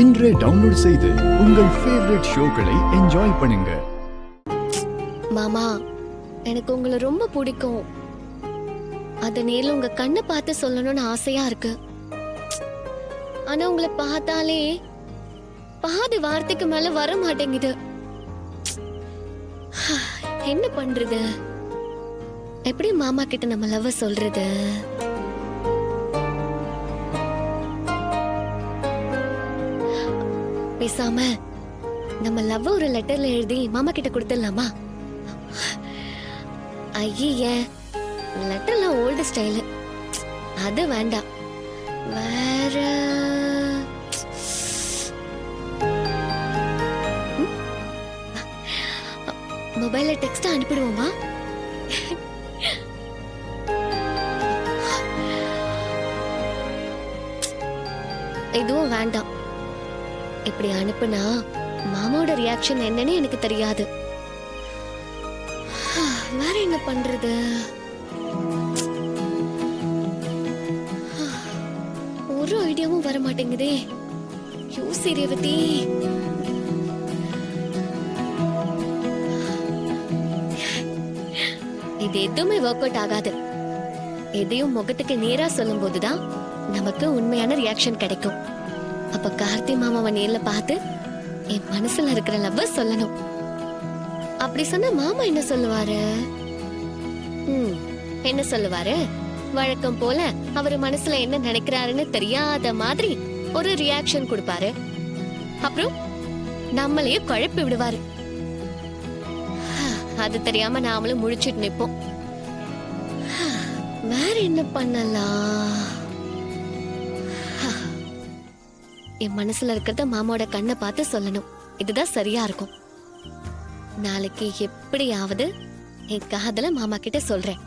இன்றே டவுன்லோட் செய்து உங்கள் ஃபேவரட் ஷோக்களை என்ஜாய் பண்ணுங்க. மாமா, எனக்கு உங்களை ரொம்ப பிடிக்கும். அத நேர்ல உங்க கண்ணை பார்த்து சொல்லணும்னு ஆசையா இருக்கு. ஆனா உங்களை பார்த்தாலே பாதி வார்த்தைக்கு மேல வர மாட்டேங்குது. என்ன பண்றது? எப்படி மாமா கிட்ட நம்ம லவ் சொல்றது? பேசாம நம்ம லவ் ஒரு லெட்டர்ல எழுதி மாமா கிட்ட கொடுத்துடலாமா? ஐய, லெட்டர்லாம் ஓல்டு ஸ்டைலு, அது வேண்டாம். வேற மொபைல்ல டெக்ஸ்ட் அனுப்பிடுவோமா? எதுவும் வேண்டாம். இப்படி அனுப்புனா மாமாவோட ரியாக்ஷன் என்னன்னு எனக்கு தெரியாது. வேற என்ன பண்றது? ஒரு ஐடியாவும் வர மாட்டேங்குதே. யோசி ரேவதி. இது எதுவுமே ஒர்க் அவுட் ஆகாது. எதையும் முகத்துக்கு நேரா சொல்லும் போதுதான் நமக்கு உண்மையான ரியாக்ஷன் கிடைக்கும். அப்ப கார்த்தி மாமாவை நேர்ல பார்த்து என் மனசுல இருக்கிற லவ் சொல்லணும். அப்படி சொன்ன மாமா என்ன சொல்லுவாரு? என்ன சொல்லுவாரு? வழக்கம் போல அவரு மனசுல என்ன நினைக்கிறாருன்னு தெரியாத மாதிரி ஒரு ரியாக்ஷன் கொடுப்பாரு. அப்புறம் நம்மளையே குழப்பி விடுவாரு. அது தெரியாம நாமளும் முழிச்சிட்டு நிப்போம். வேற என்ன பண்ணலாம்? என் மனசுல இருக்கிறத மாமாவோட கண்ணை பார்த்து சொல்லணும். இதுதான் சரியா இருக்கும். நாளைக்கு எப்படியாவது என் காதல மாமா கிட்ட சொல்றேன்.